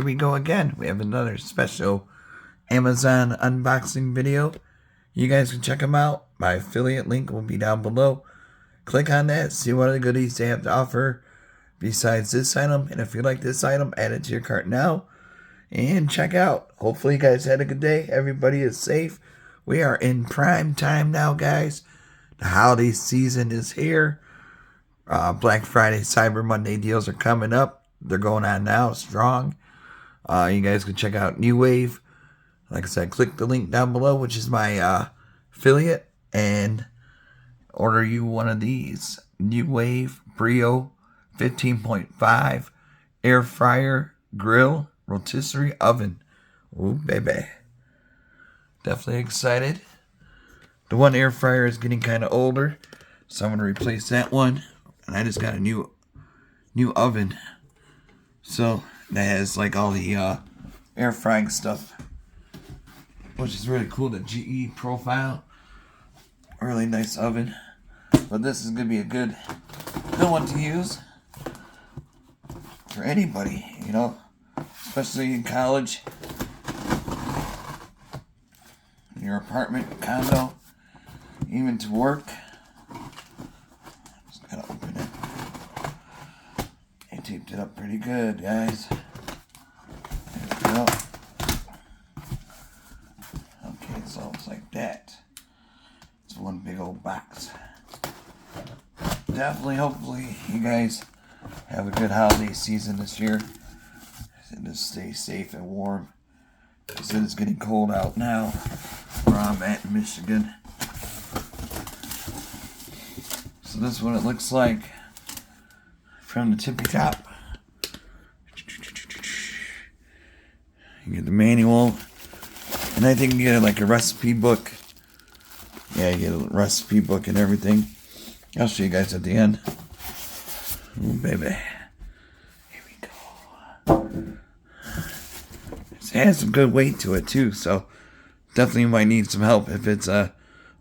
here we go again. We have another special Amazon unboxing video. You guys can check them out. My affiliate link will be down below. Click on that, see what other goodies they have to offer besides this item. And if you like this item, add it to your cart now and check out. Hopefully you guys had a good day. Everybody is safe. We are in prime time now, guys. The holiday season is here. Black Friday, Cyber Monday deals are coming up. They're going on now, strong. You guys can check out Nuwave. Like I said, click the link down below, which is my affiliate, and order you one of these. Nuwave Brio 15.5 air fryer, grill, rotisserie oven. Ooh, baby. Definitely excited. The one air fryer is getting kind of older, so I'm going to replace that one. And I just got a new oven. So that has like all the air frying stuff, which is really cool. The GEEK profile, really nice oven. But this is gonna be a good one to use for anybody, you know, especially in college, in your apartment, condo, even to work. Just gotta open it. I taped it up pretty good, guys. There we go. Okay, so it's like that. It's one big old box. Definitely, hopefully, you guys have a good holiday season this year. And just stay safe and warm. Because it is getting cold out now where I'm at in Michigan. So this is what it looks like from the tippy top. You get the manual, and I think you get like a recipe book. Yeah, you get a recipe book and everything. I'll show you guys at the end. Oh, baby. Here we go. It has some good weight to it too, so definitely might need some help. If it's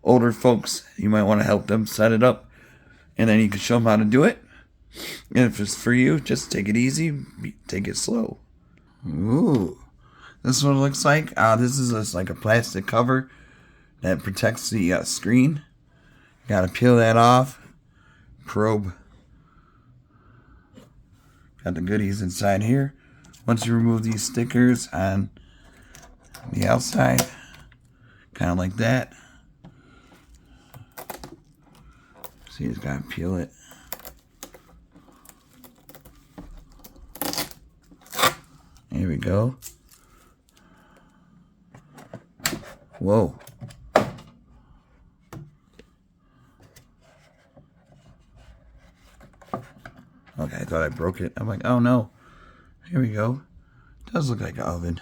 older folks, you might want to help them set it up, and then you can show them how to do it. And if it's for you, just take it easy, take it slow. Ooh, this is what it looks like. This is just like a plastic cover that protects the screen. Gotta peel that off. Probe. Got the goodies inside here. Once you remove these stickers on the outside, kind of like that. So you just gotta peel it. Here we go. Whoa. Okay, I thought I broke it. I'm like, oh no. Here we go. It does look like an oven.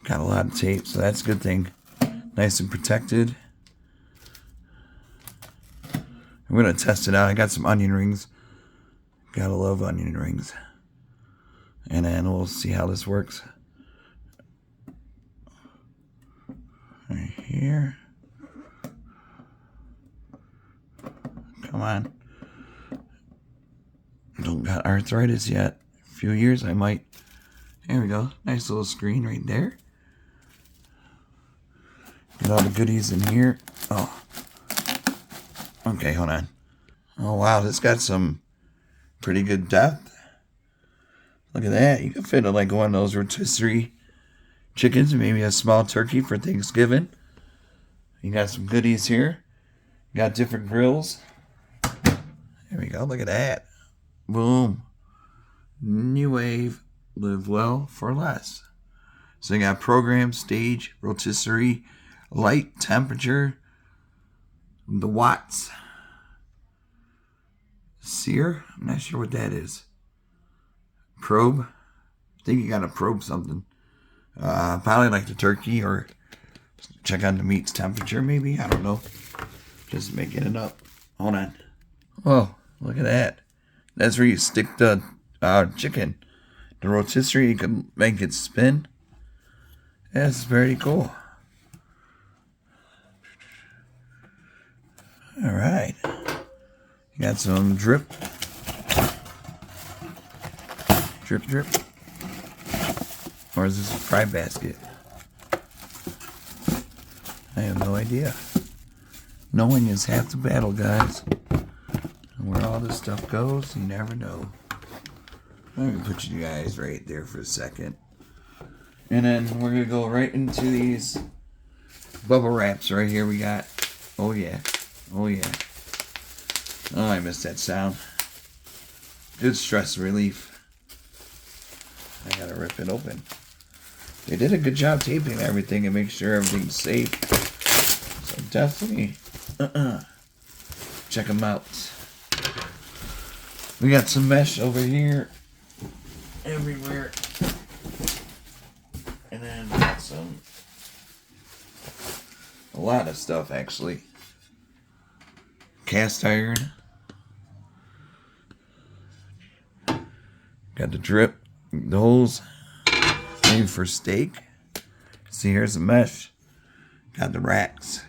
Got a lot of tape, so that's a good thing. Nice and protected. I'm going to test it out. I got some onion rings. Gotta love onion rings. And then we'll see how this works. Right here. Come on. Don't got arthritis yet. A few years I might. There we go. Nice little screen right there. Get all the goodies in here. Oh. Okay, hold on. Oh wow, this got some pretty good depth. Look at that. You can fit like one of those rotisserie chickens, maybe a small turkey for Thanksgiving. You got some goodies here. You got different grills. There we go. Look at that. Boom. Nuwave. Live well for less. So you got program, stage, rotisserie, light, temperature, the watts. Sear? I'm not sure what that is. Probe? I think you gotta probe something. Probably like the turkey, or check on the meat's temperature maybe. I don't know. Just making it up. Hold on. Oh, look at that. That's where you stick the chicken. The rotisserie, you can make it spin. That's very cool. Alright. You got some drip drip drip? Or is this a fry basket? I have no idea. Knowing is half the battle, guys. And where all this stuff goes, you never know. Let me put you guys right there for a second. And then we're going to go right into these bubble wraps right here we got. Oh yeah. Oh yeah. Oh, I missed that sound. Good stress relief. I gotta rip it open. They did a good job taping everything and make sure everything's safe. So definitely check them out. We got some mesh over here. Everywhere. And then we got a lot of stuff actually. Cast iron. Got the drip, the holes, maybe for steak. See, here's the mesh. Got the racks.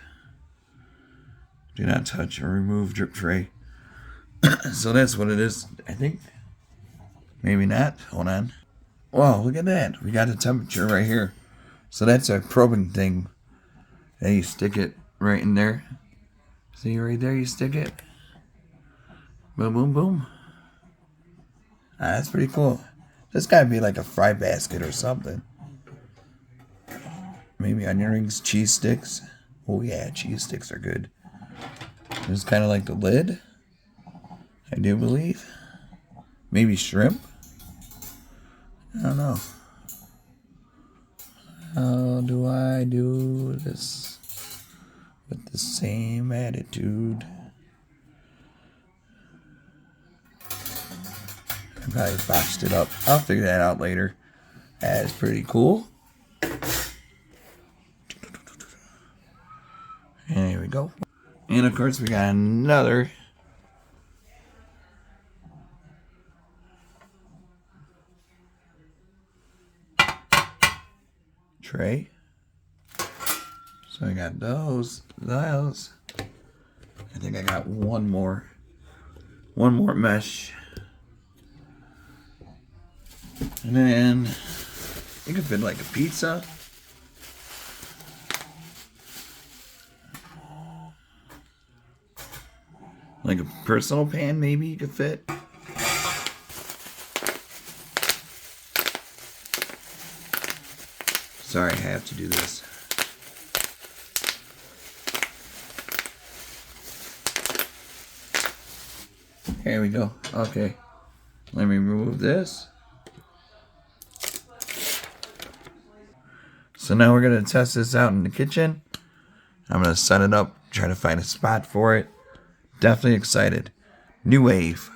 Do not touch or remove drip tray. So that's what it is, I think. Maybe not. Hold on. Wow, look at that. We got the temperature right here. So that's a probing thing. And you stick it right in there. See right there, you stick it. Boom, boom, boom. That's pretty cool. This gotta be like a fry basket or something. Maybe onion rings, cheese sticks. Oh yeah, cheese sticks are good. This is kind of like the lid, I do believe. Maybe shrimp. I don't know. How do I do this with the same attitude? I probably botched it up. I'll figure that out later. That's pretty cool. And here we go. And of course we got another tray. So I got those. I think I got one more mesh. And then you can fit like a pizza. Like a personal pan, maybe you could fit. Sorry, I have to do this. Here we go. Okay. Let me remove this. So now we're going to test this out in the kitchen. I'm going to set it up, try to find a spot for it. Definitely excited. Nuwave.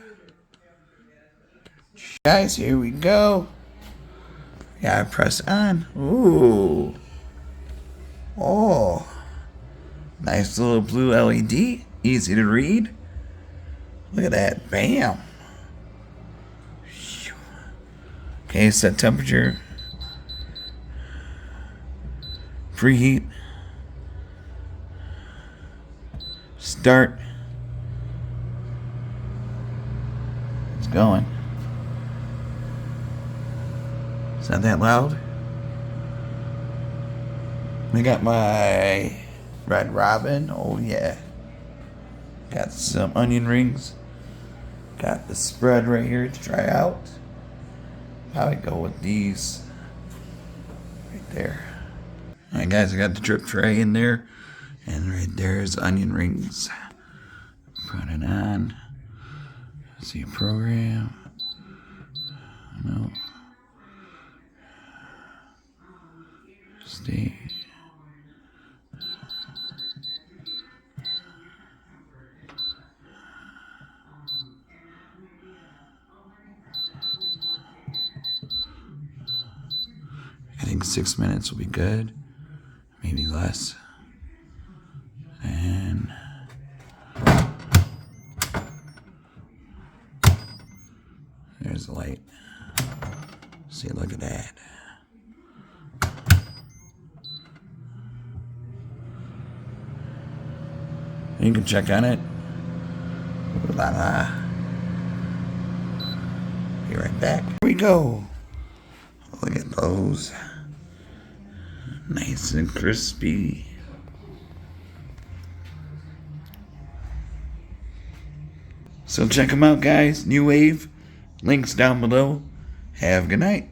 Guys, here we go. Gotta press on. Ooh. Oh. Nice little blue LED. Easy to read. Look at that. Bam. Okay, set temperature. Preheat. Start. It's going. It's not that loud. I got my Red Robin. Oh yeah. Got some onion rings. Got the spread right here to try out. Probably go with these right there. Alright guys, I got the drip tray in there. And right there is onion rings. Put it on. See a program. No. Stay. I think 6 minutes will be good. Maybe less. And there's the light. See, look at that. You can check on it. Be right back. Here we go. Look at those. Nice and crispy. So check them out, guys. Nuwave. Links down below. Have a good night.